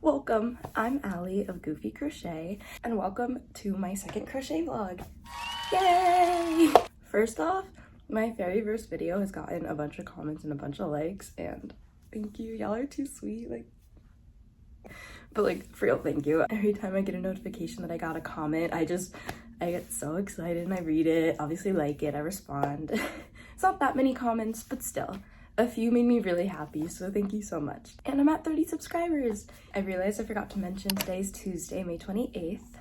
Welcome, I'm Allie of Goofy Crochet, and welcome to my second crochet vlog. Yay! First off, my very first video has gotten a bunch of comments and a bunch of likes, and thank you, y'all are too sweet, but for real, thank you. Every time I get a notification that I got a comment, I get so excited and I read it, obviously like it, I respond. It's not that many comments, but still. A few made me really happy, so thank you so much. And I'm at 30 subscribers. I realized I forgot to mention today's Tuesday, May 28th.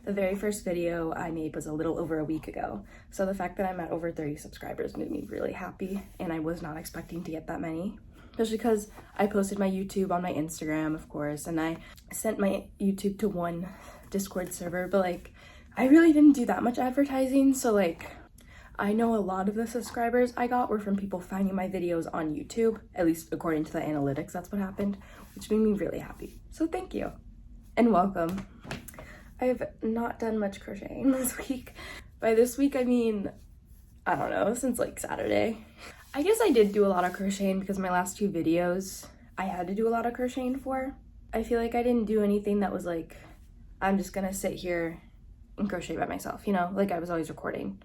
The very first video I made was a little over a week ago. So the fact that I'm at over 30 subscribers made me really happy, and I was not expecting to get that many. Especially because I posted my YouTube on my Instagram, of course, and I sent my YouTube to one Discord server, but I really didn't do that much advertising, so I know a lot of the subscribers I got were from people finding my videos on YouTube, at least according to the analytics, that's what happened, which made me really happy. So thank you, and welcome. I've not done much crocheting this week. By this week, I mean, I don't know, since Saturday. I guess I did do a lot of crocheting because my last two videos, I had to do a lot of crocheting for. I feel like I didn't do anything that was I'm just gonna sit here and crochet by myself, you know? I was always recording.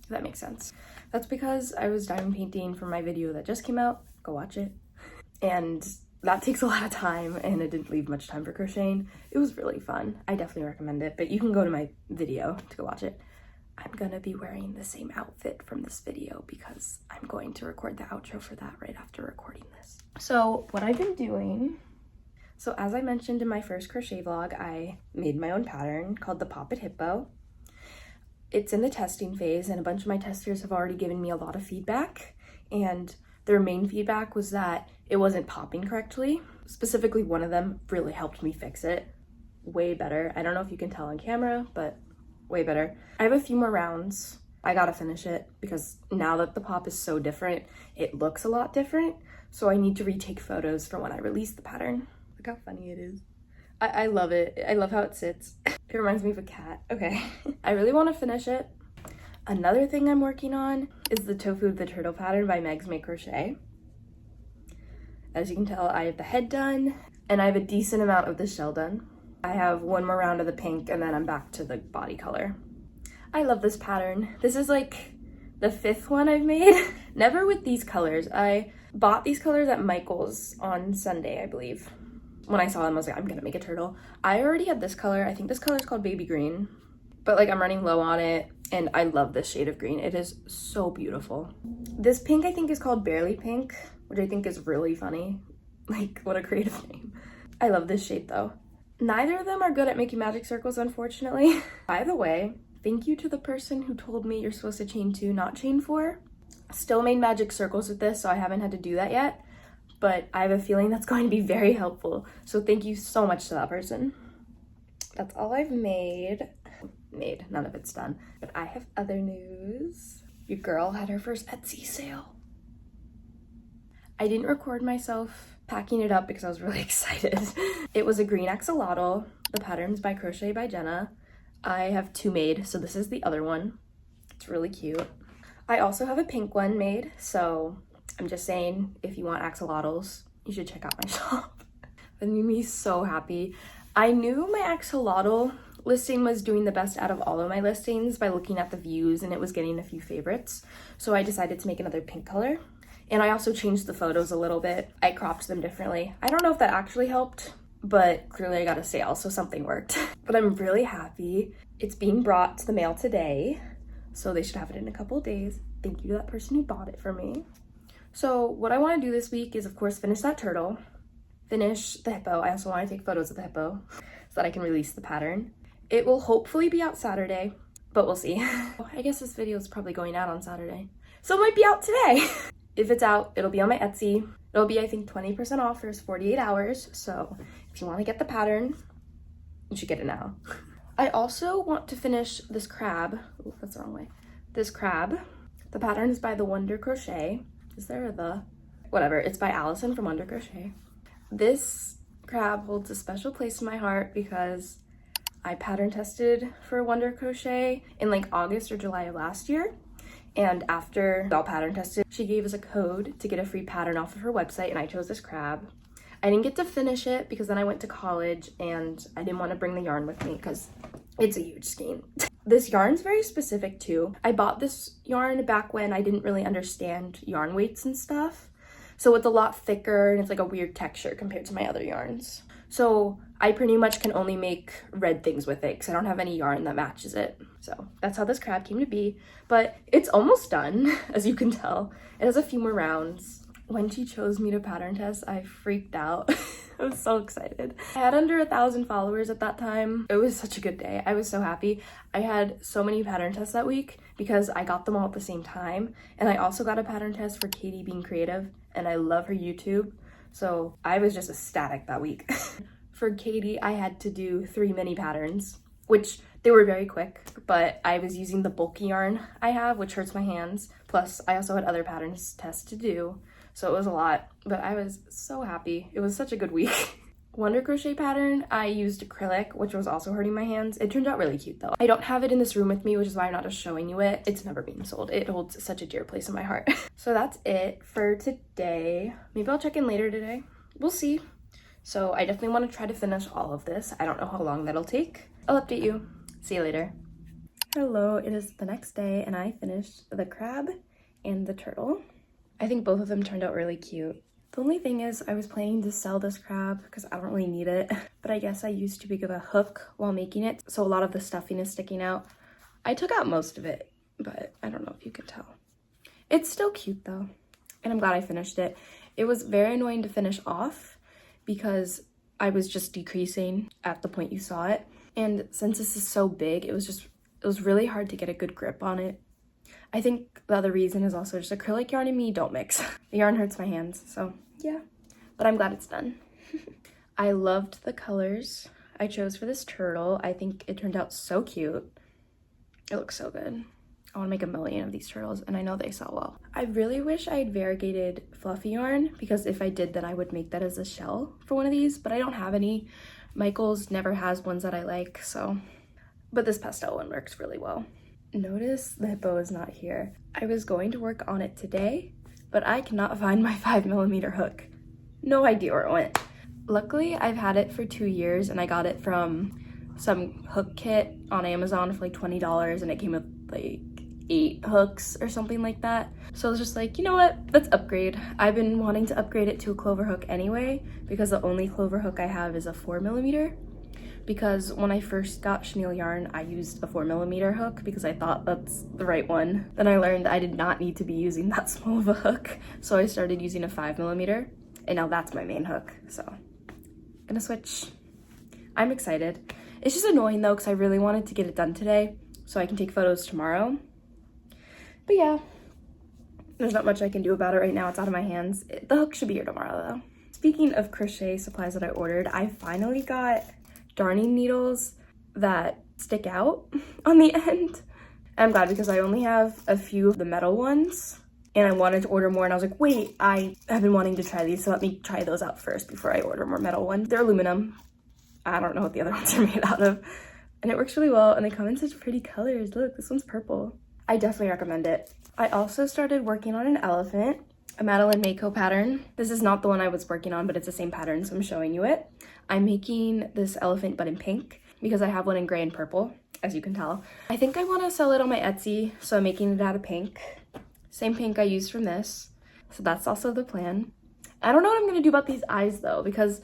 If that makes sense. That's because I was diamond painting for my video that just came out. Go watch it. And that takes a lot of time, and it didn't leave much time for crocheting. It was really fun. I definitely recommend it, but you can go to my video to go watch it. I'm gonna be wearing the same outfit from this video because I'm going to record the outro for that right after recording this. So what I've been doing, so as I mentioned in my first crochet vlog, I made my own pattern called the Pop It Hippo. It's in the testing phase, and a bunch of my testers have already given me a lot of feedback, and their main feedback was that it wasn't popping correctly. Specifically, one of them really helped me fix it. Way better. I don't know if you can tell on camera, but way better. I have a few more rounds. I gotta finish it because now that the pop is so different, it looks a lot different. So I need to retake photos for when I release the pattern. Look how funny it is. I love it. I love how it sits. It reminds me of a cat. Okay. I really want to finish it. Another thing I'm working on is the Tofu the Turtle pattern by Megs Make Crochet. As you can tell, I have the head done, and I have a decent amount of the shell done. I have one more round of the pink, and then I'm back to the body color. I love this pattern. This is the fifth one I've made. Never with these colors. I bought these colors at Michael's on Sunday, I believe. When I saw them, I was like, I'm gonna make a turtle. I already had this color. I think this color is called Baby Green, but I'm running low on it, and I love this shade of green. It is so beautiful. This pink I think is called Barely Pink, which I think is really funny. What a creative name. I love this shade though. Neither of them are good at making magic circles, unfortunately. By the way, thank you to the person who told me you're supposed to chain 2, not chain 4. Still made magic circles with this, so I haven't had to do that yet. But I have a feeling that's going to be very helpful. So thank you so much to that person. That's all I've made. None of it's done. But I have other news. Your girl had her first Etsy sale. I didn't record myself packing it up because I was really excited. It was a green axolotl. The pattern's by Crochet by Jenna. I have 2 made, so this is the other one. It's really cute. I also have a pink one made, so I'm just saying, if you want axolotls, you should check out my shop. That made me so happy. I knew my axolotl listing was doing the best out of all of my listings by looking at the views, and it was getting a few favorites. So I decided to make another pink color. And I also changed the photos a little bit. I cropped them differently. I don't know if that actually helped, but clearly I got a sale, so something worked. But I'm really happy. It's being brought to the mail today, so they should have it in a couple of days. Thank you to that person who bought it for me. So what I want to do this week is, of course, finish that turtle, finish the hippo. I also want to take photos of the hippo so that I can release the pattern. It will hopefully be out Saturday, but we'll see. I guess this video is probably going out on Saturday, so it might be out today. If it's out, it'll be on my Etsy. It'll be, I think, 20% off for 48 hours, so if you want to get the pattern, you should get it now. I also want to finish this crab. Ooh, that's the wrong way. This crab. The pattern is by the Wonder Crochet. Is there a the? Whatever, it's by Allison from Wonder Crochet. This crab holds a special place in my heart because I pattern tested for Wonder Crochet in August or July of last year. And after we all pattern tested, she gave us a code to get a free pattern off of her website, and I chose this crab. I didn't get to finish it because then I went to college and I didn't want to bring the yarn with me because it's a huge skein. This yarn's very specific too. I bought this yarn back when I didn't really understand yarn weights and stuff. So it's a lot thicker and it's like a weird texture compared to my other yarns. So I pretty much can only make red things with it because I don't have any yarn that matches it. So that's how this crab came to be. But it's almost done, as you can tell. It has a few more rounds. When she chose me to pattern test, I freaked out. I was so excited. I had under 1,000 followers at that time. It was such a good day. I was so happy. I had so many pattern tests that week because I got them all at the same time. And I also got a pattern test for Katie Being Creative, and I love her YouTube. So I was just ecstatic that week. For Katie, I had to do 3 mini patterns, which they were very quick, but I was using the bulky yarn I have, which hurts my hands. Plus, I also had other patterns tests to do. So it was a lot, but I was so happy. It was such a good week. Wonder crochet pattern, I used acrylic, which was also hurting my hands. It turned out really cute though. I don't have it in this room with me, which is why I'm not just showing you it. It's never been sold. It holds such a dear place in my heart. So that's it for today. Maybe I'll check in later today. We'll see. So I definitely want to try to finish all of this. I don't know how long that'll take. I'll update you. See you later. Hello, it is the next day and I finished the crab and the turtle. I think both of them turned out really cute. The only thing is I was planning to sell this crab because I don't really need it, but I guess I used too big of a hook while making it, so a lot of the stuffing is sticking out. I took out most of it, but I don't know if you can tell. It's still cute though, and I'm glad I finished it. It was very annoying to finish off because I was just decreasing at the point you saw it, and since this is so big, it was really hard to get a good grip on it. I think the other reason is also just acrylic yarn and me don't mix. The yarn hurts my hands, so yeah. But I'm glad it's done. I loved the colors I chose for this turtle. I think it turned out so cute. It looks so good. I want to make a million of these turtles, and I know they sell well. I really wish I had variegated fluffy yarn, because if I did, then I would make that as a shell for one of these, but I don't have any. Michael's never has ones that I like, so. But this pastel one works really well. Notice the hippo is not here. I was going to work on it today, but I cannot find my 5mm hook. No idea where it went. Luckily, I've had it for 2 years and I got it from some hook kit on Amazon for like $20 and it came with like 8 hooks or something like that. So I was just like, you know what, let's upgrade. I've been wanting to upgrade it to a clover hook anyway because the only clover hook I have is a 4mm. Because when I first got chenille yarn, I used a 4mm hook because I thought that's the right one. Then I learned I did not need to be using that small of a hook, so I started using a 5mm, and now that's my main hook, so I'm gonna switch. I'm excited. It's just annoying though because I really wanted to get it done today so I can take photos tomorrow. But yeah, there's not much I can do about it right now. It's out of my hands. The hook should be here tomorrow though. Speaking of crochet supplies that I ordered, I finally got darning needles that stick out on the end. I'm glad because I only have a few of the metal ones and I wanted to order more and I was like, wait, I have been wanting to try these, so let me try those out first before I order more metal ones. They're aluminum. I don't know what the other ones are made out of. And it works really well and they come in such pretty colors. Look, this one's purple. I definitely recommend it. I also started working on an elephant, a Madeline Mako pattern. This is not the one I was working on, but it's the same pattern, so I'm showing you it. I'm making this elephant but in pink because I have one in gray and purple, as you can tell. I think I want to sell it on my Etsy, so I'm making it out of pink. Same pink I used from this, so that's also the plan. I don't know what I'm going to do about these eyes though, because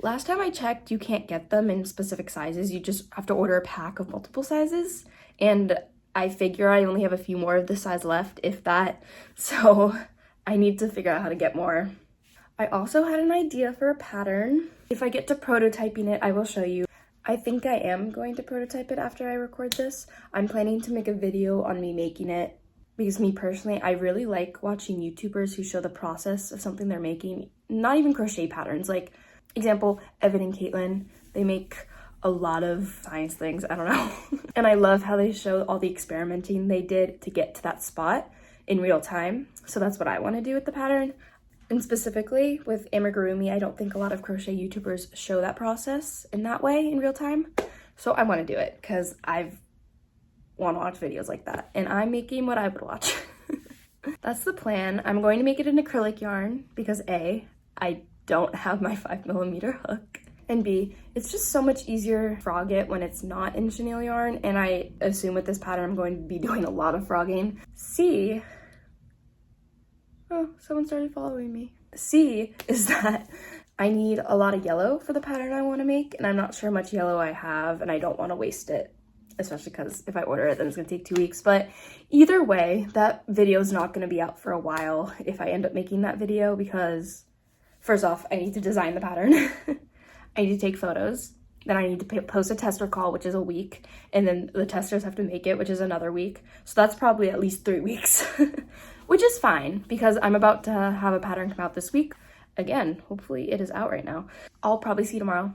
last time I checked, you can't get them in specific sizes. You just have to order a pack of multiple sizes, and I figure I only have a few more of this size left, if that, so I need to figure out how to get more. I also had an idea for a pattern. If I get to prototyping it, I will show you. I think I am going to prototype it after I record this. I'm planning to make a video on me making it because me personally, I really like watching YouTubers who show the process of something they're making. Not even crochet patterns. Like, example, Evan and Caitlin, they make a lot of science things, I don't know. And I love how they show all the experimenting they did to get to that spot in real time. So that's what I want to do with the pattern. And specifically with amigurumi, I don't think a lot of crochet YouTubers show that process in that way in real time. So I want to do it because I want to watch videos like that. And I'm making what I would watch. That's the plan. I'm going to make it in acrylic yarn because A, I don't have my 5mm hook. And B, it's just so much easier to frog it when it's not in chenille yarn, and I assume with this pattern I'm going to be doing a lot of frogging. C, oh, someone started following me. C is that I need a lot of yellow for the pattern I want to make, and I'm not sure how much yellow I have, and I don't want to waste it, especially because if I order it, then it's going to take 2 weeks. But either way, that video is not going to be out for a while if I end up making that video, because first off, I need to design the pattern. I need to take photos, then I need to post a tester call, which is a week, and then the testers have to make it, which is another week. So that's probably at least 3 weeks, which is fine because I'm about to have a pattern come out this week. Again, hopefully it is out right now. I'll probably see you tomorrow.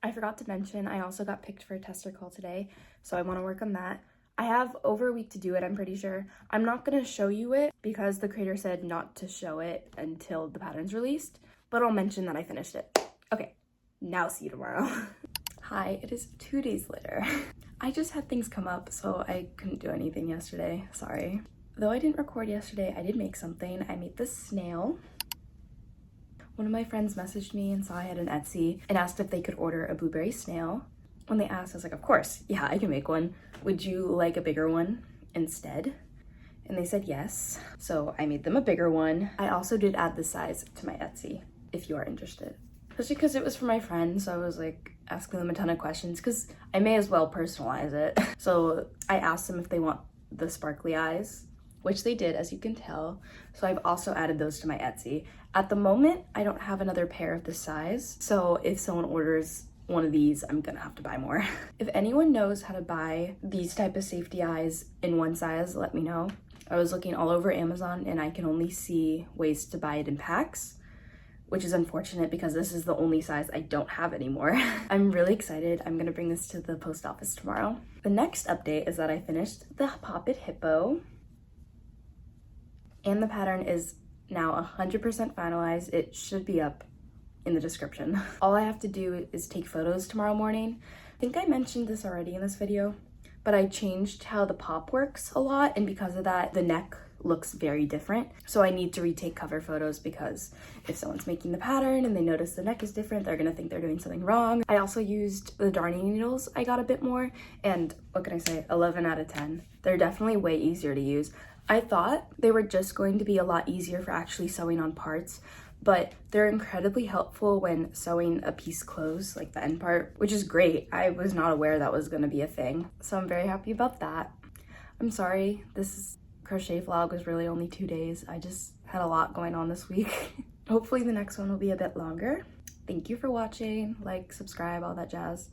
I forgot to mention, I also got picked for a tester call today, so I want to work on that. I have over a week to do it, I'm pretty sure. I'm not going to show you it because the creator said not to show it until the pattern's released, but I'll mention that I finished it. Okay. Now see you tomorrow. Hi, it is 2 days later. I just had things come up, so I couldn't do anything yesterday. Sorry. Though I didn't record yesterday, I did make something. I made this snail. One of my friends messaged me and saw I had an Etsy and asked if they could order a blueberry snail. When they asked, I was like, of course, yeah, I can make one. Would you like a bigger one instead? And they said yes. So I made them a bigger one. I also did add the size to my Etsy if you are interested. Especially because it was for my friends, so I was like asking them a ton of questions because I may as well personalize it. So I asked them if they want the sparkly eyes, which they did, as you can tell. So I've also added those to my Etsy. At the moment, I don't have another pair of this size, so if someone orders one of these, I'm gonna have to buy more. If anyone knows how to buy these type of safety eyes in one size, let me know. I was looking all over Amazon and I can only see ways to buy it in packs, which is unfortunate because this is the only size I don't have anymore. I'm really excited. I'm gonna bring this to the post office tomorrow. The next update is that I finished the Pop It Hippo, and the pattern is now 100% finalized. It should be up in the description. All I have to do is take photos tomorrow morning. I think I mentioned this already in this video, but I changed how the pop works a lot, and because of that, the neck looks very different. So I need to retake cover photos because if someone's making the pattern and they notice the neck is different, they're gonna think they're doing something wrong. I also used the darning needles. I got a bit more, and what can I say, 11 out of 10. They're definitely way easier to use. I thought they were just going to be a lot easier for actually sewing on parts, but they're incredibly helpful when sewing a piece closed, like the end part, which is great. I was not aware that was gonna be a thing, so I'm very happy about that. I'm sorry, this crochet vlog was really only 2 days. I just had a lot going on this week. Hopefully the next one will be a bit longer. Thank you for watching, like, subscribe, all that jazz.